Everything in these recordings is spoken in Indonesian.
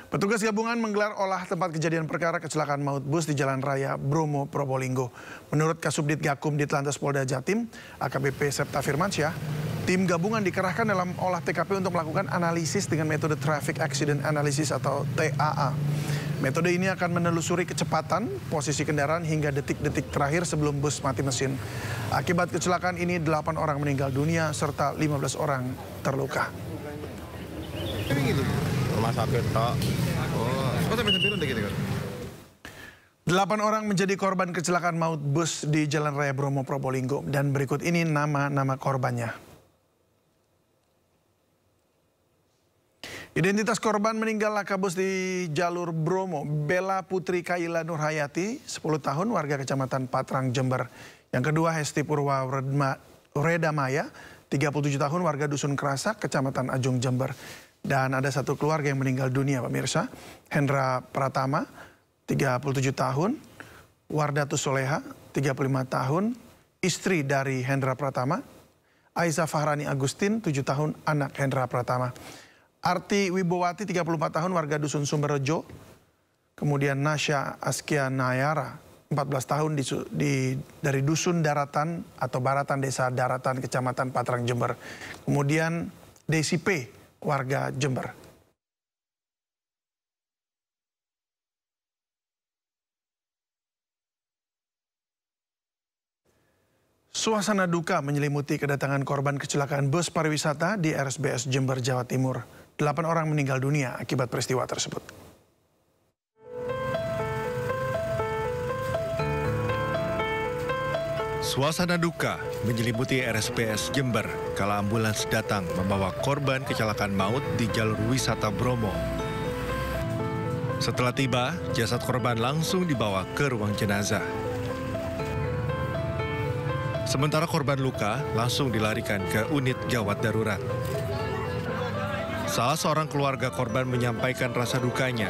Petugas gabungan menggelar olah tempat kejadian perkara kecelakaan maut bus di Jalan Raya Bromo, Probolinggo. Menurut Kasubdit Gakum Ditlantas Polda Jatim, AKBP Septa Firmansyah, tim gabungan dikerahkan dalam olah TKP untuk melakukan analisis dengan metode Traffic Accident Analysis atau TAA. Metode ini akan menelusuri kecepatan, posisi kendaraan hingga detik-detik terakhir sebelum bus mati mesin. Akibat kecelakaan ini 8 orang meninggal dunia serta 15 orang terluka. Rumah sakit tok. Oh, sampai sendiri gitu kan. 8 orang menjadi korban kecelakaan maut bus di Jalan Raya Bromo, Probolinggo. Dan berikut ini nama-nama korbannya. Identitas korban meninggal laka bus di jalur Bromo, Bella Putri Kaila Nurhayati, 10 tahun, warga Kecamatan Patrang, Jember. Yang kedua, Hesti Purwa Redamaya, 37 tahun, warga Dusun Kerasak, Kecamatan Ajung, Jember. Dan ada satu keluarga yang meninggal dunia, pemirsa. Hendra Pratama, 37 tahun. Wardatus Soleha, 35 tahun. Istri dari Hendra Pratama. Aiza Fahrani Agustin, 7 tahun, anak Hendra Pratama. Arti Wibowati, 34 tahun, warga Dusun Sumberjo. Kemudian Nasya Askia Nayara, 14 tahun dari Dusun Daratan atau Baratan Desa Daratan, Kecamatan Patrang, Jember. Kemudian Desi P, warga Jember. Suasana duka menyelimuti kedatangan korban kecelakaan bus pariwisata di RSBS Jember, Jawa Timur. 8 orang meninggal dunia akibat peristiwa tersebut. Suasana duka menyelimuti RSBS Jember kala ambulans datang membawa korban kecelakaan maut di jalur wisata Bromo. Setelah tiba, jasad korban langsung dibawa ke ruang jenazah. Sementara korban luka langsung dilarikan ke unit gawat darurat. Salah seorang keluarga korban menyampaikan rasa dukanya.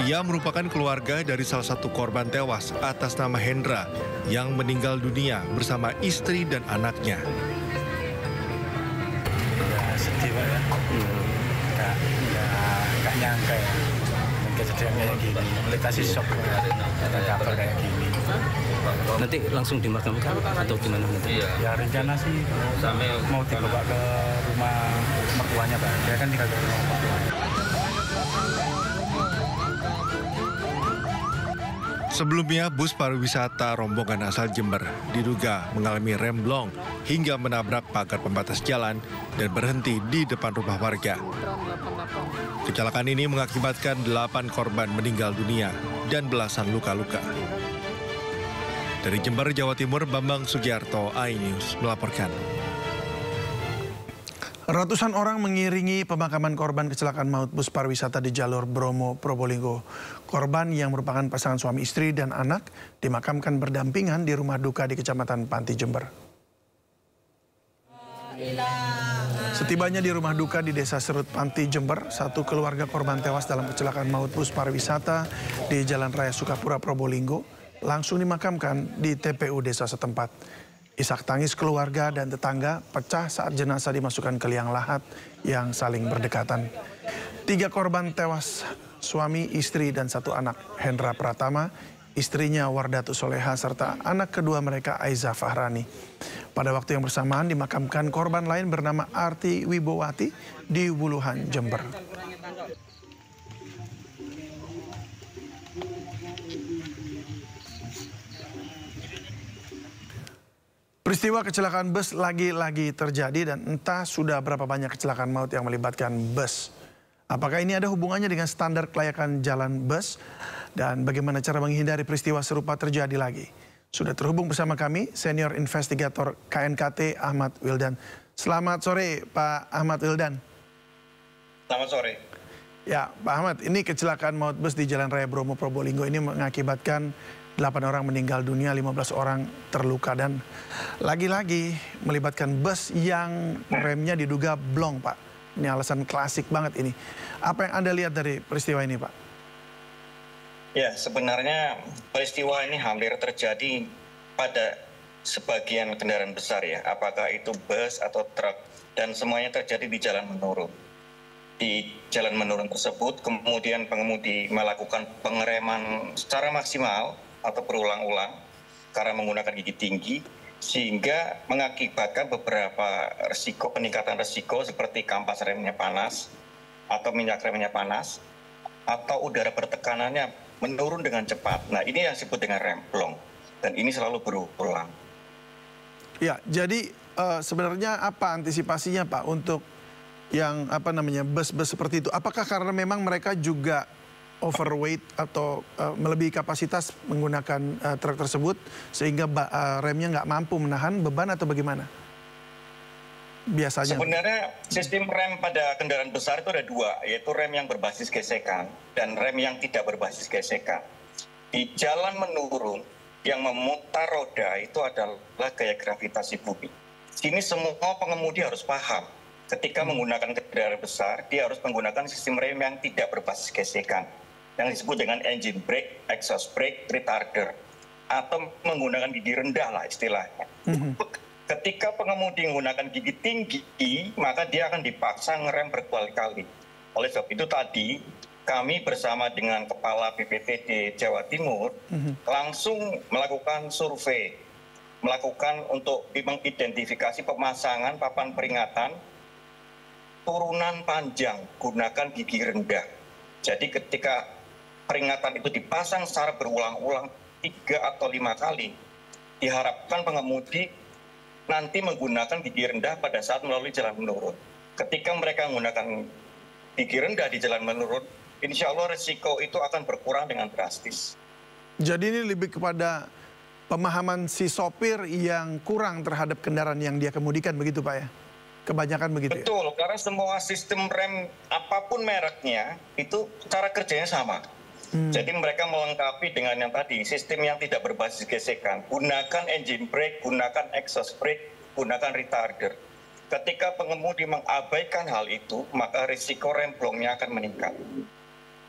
Ia merupakan keluarga dari salah satu korban tewas atas nama Hendra yang meninggal dunia bersama istri dan anaknya. Ya sedih Pak ya. Nggak nyangka ya. Kejadian kayak gini. Kita sih shock ada kabar kayak gini. Nanti langsung dimakamkan atau gimana? Ya rencana sih mau dibawa ke rumah mertuanya Pak. Dia kan tinggal di rumah mertuanya. Sebelumnya, bus pariwisata rombongan asal Jember diduga mengalami remblong hingga menabrak pagar pembatas jalan dan berhenti di depan rumah warga. Kecelakaan ini mengakibatkan 8 korban meninggal dunia dan belasan luka-luka. Dari Jember, Jawa Timur, Bambang Sugiarto, iNews melaporkan. Ratusan orang mengiringi pemakaman korban kecelakaan maut bus pariwisata di jalur Bromo, Probolinggo. Korban yang merupakan pasangan suami istri dan anak dimakamkan berdampingan di rumah duka di Kecamatan Panti, Jember. Setibanya di rumah duka di Desa Serut Panti, Jember, satu keluarga korban tewas dalam kecelakaan maut bus pariwisata di Jalan Raya Sukapura, Probolinggo langsung dimakamkan di TPU desa setempat. Isak tangis keluarga dan tetangga pecah saat jenazah dimasukkan ke liang lahat yang saling berdekatan. 3 korban tewas, suami, istri, dan 1 anak. Hendra Pratama, istrinya Wardatus Soleha, serta anak kedua mereka Aiza Fahrani. Pada waktu yang bersamaan dimakamkan korban lain bernama Arti Wibowati di Wuluhan, Jember. Peristiwa kecelakaan bus lagi-lagi terjadi dan entah sudah berapa banyak kecelakaan maut yang melibatkan bus. Apakah ini ada hubungannya dengan standar kelayakan jalan bus? Dan bagaimana cara menghindari peristiwa serupa terjadi lagi? Sudah terhubung bersama kami senior investigator KNKT Ahmad Wildan. Selamat sore Pak Ahmad Wildan. Selamat sore. Ya Pak Ahmad, ini kecelakaan maut bus di Jalan Raya Bromo, Probolinggo ini mengakibatkan 8 orang meninggal dunia, 15 orang terluka, dan lagi-lagi melibatkan bus yang remnya diduga blong, Pak. Ini alasan klasik banget ini. Apa yang Anda lihat dari peristiwa ini, Pak? Ya, sebenarnya peristiwa ini hampir terjadi pada sebagian kendaraan besar ya. Apakah itu bus atau truk, dan semuanya terjadi di jalan menurun. di jalan menurun tersebut, kemudian pengemudi melakukan pengereman secara maksimal atau berulang-ulang karena menggunakan gigi tinggi, sehingga mengakibatkan beberapa peningkatan resiko seperti kampas remnya panas, atau minyak remnya panas, atau udara bertekanannya menurun dengan cepat. Nah, ini yang disebut dengan remblong, dan ini selalu berulang. Ya, jadi sebenarnya apa antisipasinya Pak untuk yang bus-bus seperti itu? Apakah karena memang mereka juga overweight atau melebihi kapasitas menggunakan truk tersebut sehingga remnya nggak mampu menahan beban atau bagaimana? Biasanya. Sebenarnya sistem rem pada kendaraan besar itu ada dua, yaitu rem yang berbasis gesekan dan rem yang tidak berbasis gesekan. Di jalan menurun yang memutar roda itu adalah gaya gravitasi bumi. Sini semua pengemudi harus paham. Ketika menggunakan kendaraan besar, dia harus menggunakan sistem rem yang tidak berbasis gesekan, yang disebut dengan engine brake, exhaust brake, retarder, atau menggunakan gigi rendah lah istilahnya. Ketika pengemudi menggunakan gigi tinggi, maka dia akan dipaksa ngerem berkali-kali. Oleh sebab itu tadi, kami bersama dengan Kepala BPTD Jawa Timur langsung melakukan survei, melakukan untuk mengidentifikasi pemasangan papan peringatan turunan panjang, gunakan gigi rendah. Jadi ketika peringatan itu dipasang secara berulang-ulang 3 atau 5 kali, diharapkan pengemudi nanti menggunakan gigi rendah pada saat melalui jalan menurun. Ketika mereka menggunakan gigi rendah di jalan menurun, insya Allah resiko itu akan berkurang dengan drastis. Jadi ini lebih kepada pemahaman si sopir yang kurang terhadap kendaraan yang dia kemudikan, begitu Pak ya? Kebanyakan begitu. Betul, ya? Karena semua sistem rem apapun mereknya itu cara kerjanya sama. Jadi mereka melengkapi dengan yang tadi, sistem yang tidak berbasis gesekan. Gunakan engine brake, gunakan exhaust brake, gunakan retarder. Ketika pengemudi mengabaikan hal itu, maka risiko remblongnya akan meningkat.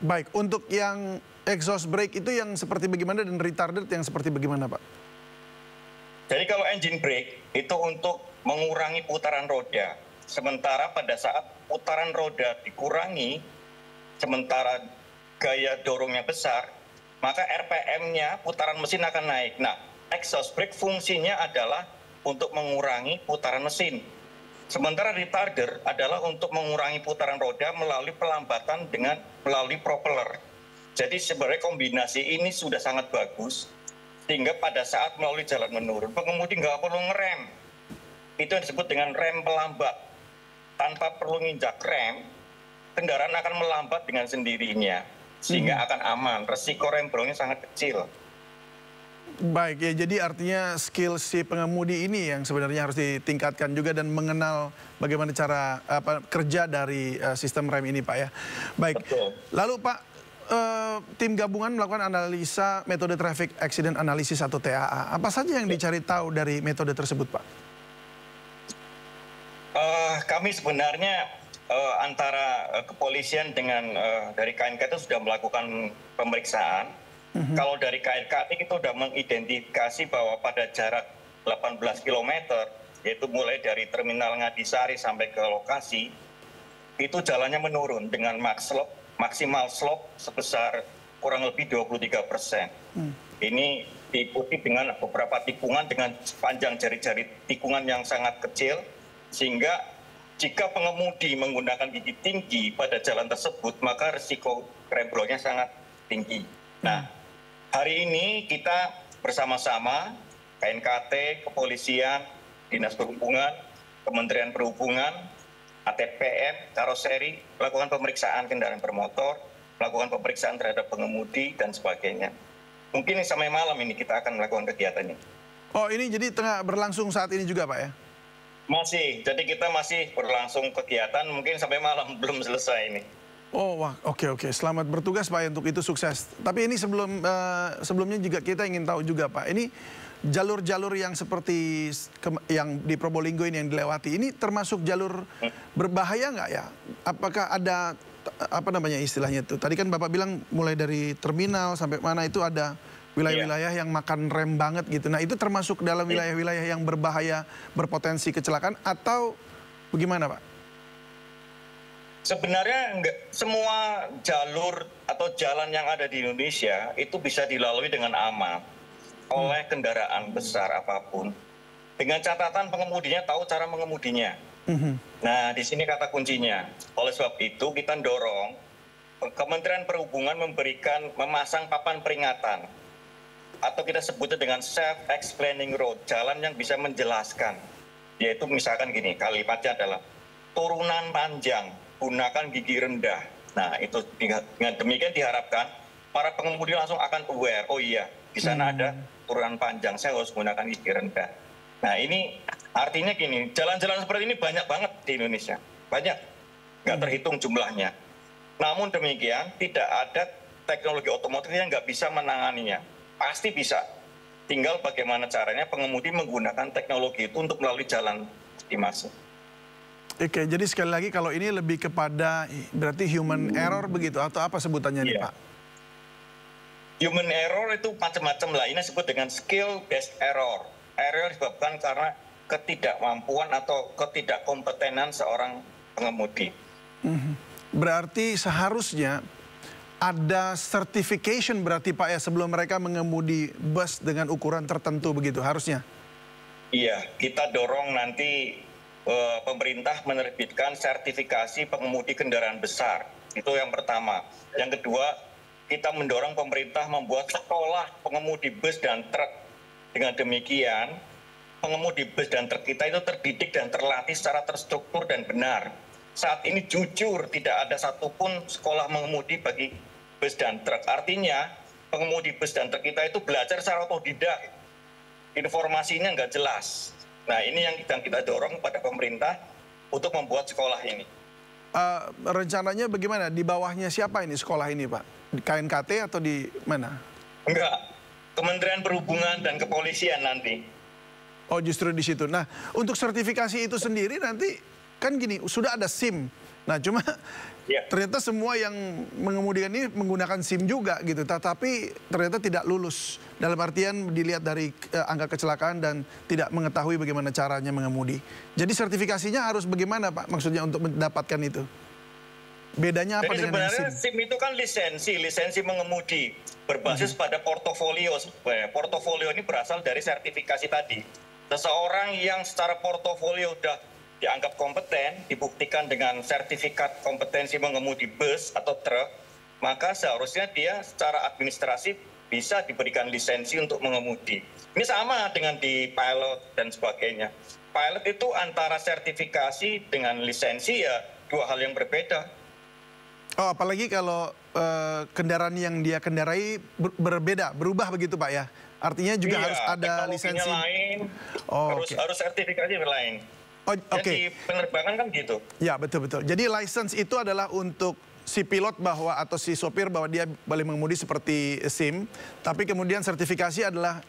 Baik, untuk yang exhaust brake itu yang seperti bagaimana dan retarder yang seperti bagaimana Pak? Jadi kalau engine brake itu untuk mengurangi putaran roda. Sementara pada saat putaran roda dikurangi, sementara gaya dorongnya besar, maka RPM-nya putaran mesin akan naik. Nah, exhaust brake fungsinya adalah untuk mengurangi putaran mesin. Sementara retarder adalah untuk mengurangi putaran roda melalui pelambatan melalui propeller. Jadi sebenarnya kombinasi ini sudah sangat bagus, sehingga pada saat melalui jalan menurun, pengemudi nggak perlu ngerem. Itu yang disebut dengan rem pelambat. Tanpa perlu nginjak rem, kendaraan akan melambat dengan sendirinya, sehingga akan aman. Resiko remblongnya sangat kecil. Baik ya, jadi artinya skill si pengemudi ini yang sebenarnya harus ditingkatkan juga dan mengenal bagaimana cara kerja dari sistem rem ini Pak ya. Baik, betul. Lalu Pak, tim gabungan melakukan analisa metode traffic accident analysis atau TAA. Apa saja yang dicari tahu dari metode tersebut Pak? Kami sebenarnya antara kepolisian dengan dari KNKT itu sudah melakukan pemeriksaan. Kalau dari KNKT kita sudah mengidentifikasi bahwa pada jarak 18 km, yaitu mulai dari terminal Ngadisari sampai ke lokasi, itu jalannya menurun dengan maksimal slope sebesar kurang lebih 23%. Ini diikuti dengan beberapa tikungan dengan panjang jari-jari tikungan yang sangat kecil, sehingga jika pengemudi menggunakan gigi tinggi pada jalan tersebut, maka risiko remblongnya sangat tinggi. Nah, hari ini kita bersama-sama KNKT, Kepolisian, Dinas Perhubungan, Kementerian Perhubungan, ATPM, karoseri, melakukan pemeriksaan kendaraan bermotor, melakukan pemeriksaan terhadap pengemudi, dan sebagainya. Mungkin sampai malam ini kita akan melakukan kegiatan ini. Oh, ini jadi tengah berlangsung saat ini juga Pak ya? Masih, jadi kita masih berlangsung kegiatan, mungkin sampai malam belum selesai ini. Oh, wah, oke. Selamat bertugas Pak, untuk itu sukses. Tapi ini sebelumnya juga kita ingin tahu juga Pak, ini jalur-jalur yang seperti yang di Probolinggo ini yang dilewati, ini termasuk jalur berbahaya nggak ya? Apakah ada, istilahnya itu? Tadi kan Bapak bilang mulai dari terminal sampai mana itu ada wilayah-wilayah yang makan rem banget gitu. Nah, itu termasuk dalam wilayah-wilayah yang berbahaya, berpotensi kecelakaan atau bagaimana Pak? Sebenarnya enggak semua jalur atau jalan yang ada di Indonesia itu bisa dilalui dengan aman oleh kendaraan besar apapun. Dengan catatan pengemudinya tahu cara mengemudinya. Nah, di sini kata kuncinya. Oleh sebab itu kita dorong Kementerian Perhubungan memasang papan peringatan atau kita sebutnya dengan self-explaining road, jalan yang bisa menjelaskan. Yaitu misalkan gini, kalimatnya adalah turunan panjang, gunakan gigi rendah. Nah, itu dengan demikian diharapkan para pengemudi langsung akan aware. Oh iya, di sana ada turunan panjang, saya harus gunakan gigi rendah. Nah, ini artinya gini, jalan-jalan seperti ini banyak banget di Indonesia. Banyak, nggak terhitung jumlahnya. Namun demikian, tidak ada teknologi otomotif yang nggak bisa menanganinya. Pasti bisa. Tinggal bagaimana caranya pengemudi menggunakan teknologi itu untuk melalui jalan di masa. Oke, jadi sekali lagi kalau ini lebih kepada berarti human error begitu atau apa sebutannya nih Pak? Human error itu macam-macam lah. Ini disebut dengan skill based error. Error disebabkan karena ketidakmampuan atau ketidakkompetenan seorang pengemudi. Berarti seharusnya ada certification berarti Pak ya sebelum mereka mengemudi bus dengan ukuran tertentu begitu harusnya? Iya, kita dorong nanti pemerintah menerbitkan sertifikasi pengemudi kendaraan besar. Itu yang pertama. Yang kedua, kita mendorong pemerintah membuat sekolah pengemudi bus dan truk. Dengan demikian, pengemudi bus dan truk kita itu terdidik dan terlatih secara terstruktur dan benar. Saat ini jujur tidak ada satupun sekolah mengemudi bagi bus dan truk. Artinya, pengemudi bus dan truk kita itu belajar secara otodidak. Informasinya nggak jelas. Nah, ini yang kita dorong pada pemerintah untuk membuat sekolah ini. Rencananya bagaimana? Di bawahnya siapa ini sekolah ini, Pak? Di KNKT atau di mana? Enggak, Kementerian Perhubungan dan Kepolisian nanti. Oh, justru di situ. Nah, untuk sertifikasi itu sendiri nanti kan gini, sudah ada SIM. Nah, cuma ternyata semua yang mengemudikan ini menggunakan SIM juga gitu, tetapi ternyata tidak lulus. Dalam artian dilihat dari angka kecelakaan dan tidak mengetahui bagaimana caranya mengemudi. Jadi sertifikasinya harus bagaimana Pak maksudnya untuk mendapatkan itu? Bedanya apa Jadi dengan sebenarnya SIM? SIM itu kan lisensi mengemudi berbasis pada portofolio. Portofolio ini berasal dari sertifikasi tadi. Seseorang yang secara portofolio sudah dianggap kompeten, dibuktikan dengan sertifikat kompetensi mengemudi bus atau truk, maka seharusnya dia secara administrasi bisa diberikan lisensi untuk mengemudi. Ini sama dengan di pilot dan sebagainya. Pilot itu antara sertifikasi dengan lisensi ya dua hal yang berbeda. Oh, apalagi kalau kendaraan yang dia kendarai berbeda, berubah begitu Pak ya? Artinya juga harus ada lisensi. Lain, harus sertifikasi lain. Oh, Jadi penerbangan kan gitu. Ya, betul-betul. Jadi license itu adalah untuk si pilot bahwa atau si sopir bahwa dia boleh mengemudi seperti SIM, tapi kemudian sertifikasi adalah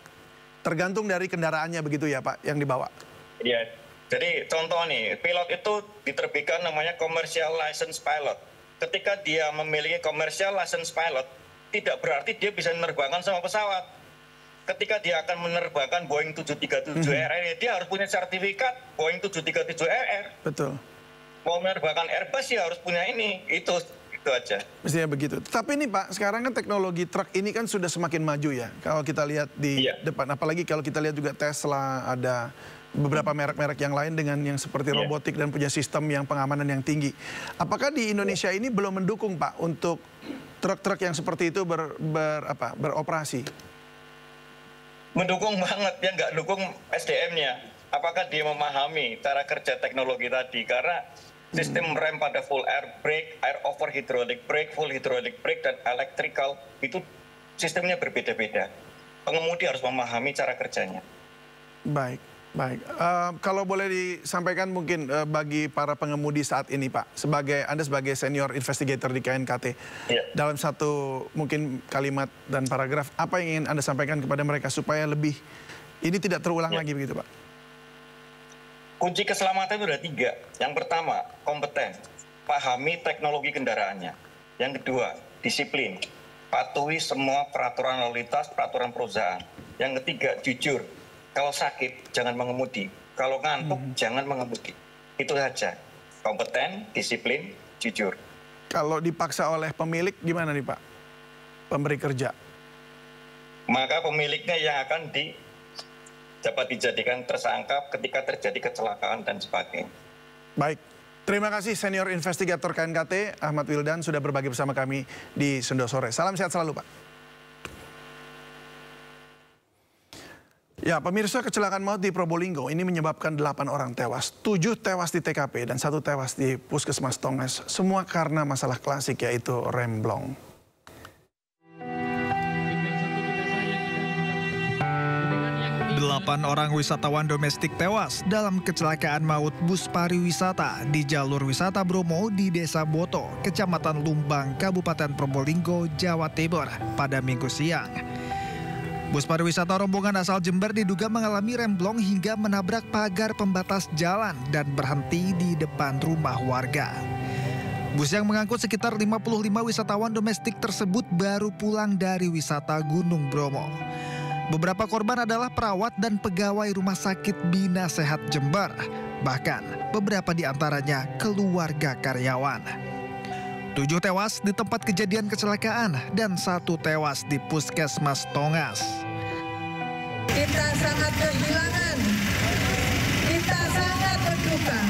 tergantung dari kendaraannya begitu ya Pak yang dibawa. Iya. Jadi contoh nih, pilot itu diterbitkan namanya commercial license pilot. Ketika dia memiliki commercial license pilot, tidak berarti dia bisa menerbangkan sama pesawat. Ketika dia akan menerbangkan Boeing 737RR, dia harus punya sertifikat Boeing 737RR. Betul. Mau menerbangkan Airbus ya harus punya ini, itu aja. Mestinya begitu. Tapi ini Pak, sekarang kan teknologi truk ini kan sudah semakin maju ya. Kalau kita lihat di depan, apalagi kalau kita lihat juga Tesla, ada beberapa merek-merek yang lain dengan yang seperti robotik dan punya sistem yang pengamanan yang tinggi. Apakah di Indonesia ini belum mendukung Pak untuk truk-truk yang seperti itu beroperasi? Mendukung banget, ya nggak dukung SDM-nya. Apakah dia memahami cara kerja teknologi tadi? Karena sistem rem pada full air brake, air over hydraulic brake, full hydraulic brake, dan electrical itu sistemnya berbeda-beda. Pengemudi harus memahami cara kerjanya. Baik. Kalau boleh disampaikan mungkin bagi para pengemudi saat ini Pak, Anda sebagai senior investigator di KNKT, dalam satu mungkin kalimat dan paragraf, apa yang ingin Anda sampaikan kepada mereka supaya lebih, ini tidak terulang lagi begitu Pak? Kunci keselamatan itu ada 3. Yang pertama, kompeten. Pahami teknologi kendaraannya. Yang kedua, disiplin. Patuhi semua peraturan lalu lintas, peraturan perusahaan. Yang ketiga, jujur. Kalau sakit, jangan mengemudi. Kalau ngantuk, jangan mengemudi. Itu saja. Kompeten, disiplin, jujur. Kalau dipaksa oleh pemilik gimana nih Pak? Pemberi kerja. Maka pemiliknya yang akan dapat dijadikan tersangka ketika terjadi kecelakaan dan sebagainya. Baik, terima kasih senior investigator KNKT Ahmad Wildan sudah berbagi bersama kami di Sendo Sore. Salam sehat selalu Pak. Ya, pemirsa, kecelakaan maut di Probolinggo ini menyebabkan 8 orang tewas, 7 tewas di TKP dan 1 tewas di Puskesmas Tongas. Semua karena masalah klasik yaitu remblong. Delapan orang wisatawan domestik tewas dalam kecelakaan maut bus pariwisata di jalur wisata Bromo di Desa Boto, Kecamatan Lumbang, Kabupaten Probolinggo, Jawa Timur pada Minggu siang. Bus pariwisata rombongan asal Jember diduga mengalami remblong hingga menabrak pagar pembatas jalan dan berhenti di depan rumah warga. Bus yang mengangkut sekitar 55 wisatawan domestik tersebut baru pulang dari wisata Gunung Bromo. Beberapa korban adalah perawat dan pegawai Rumah Sakit Bina Sehat Jember. Bahkan beberapa di antaranya keluarga karyawan. 7 tewas di tempat kejadian kecelakaan dan 1 tewas di Puskesmas Tongas. Kita sangat kehilangan, kita sangat berduka.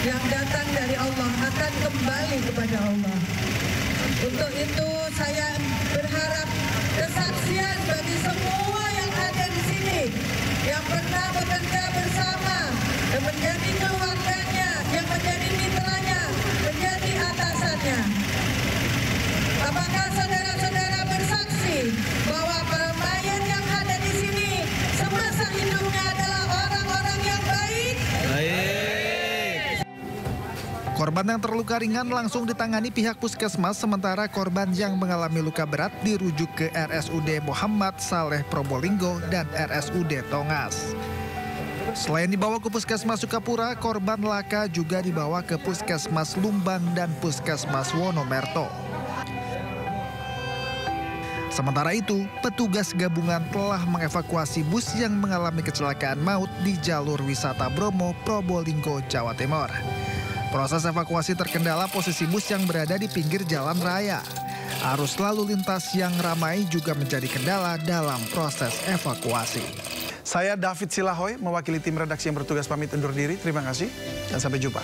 Yang datang dari Allah akan kembali kepada Allah. Untuk itu saya berharap kesaksian bagi semua yang ada di sini, yang pernah bekerja bersama, yang menjadi keluarganya, yang menjadi mitranya, menjadi atasannya. Apakah saudara-saudara bersaksi bahwa para mayat yang ada di sini semasa hidupnya adalah orang-orang yang baik? Korban yang terluka ringan langsung ditangani pihak puskesmas, sementara korban yang mengalami luka berat dirujuk ke RSUD Muhammad Saleh Probolinggo dan RSUD Tongas. Selain dibawa ke Puskesmas Sukapura, korban laka juga dibawa ke Puskesmas Lumbang dan Puskesmas Wonomerto. Sementara itu, petugas gabungan telah mengevakuasi bus yang mengalami kecelakaan maut di jalur wisata Bromo, Probolinggo, Jawa Timur. Proses evakuasi terkendala posisi bus yang berada di pinggir jalan raya. Arus lalu lintas yang ramai juga menjadi kendala dalam proses evakuasi. Saya David Silahoy, mewakili tim redaksi yang bertugas pamit undur diri. Terima kasih dan sampai jumpa.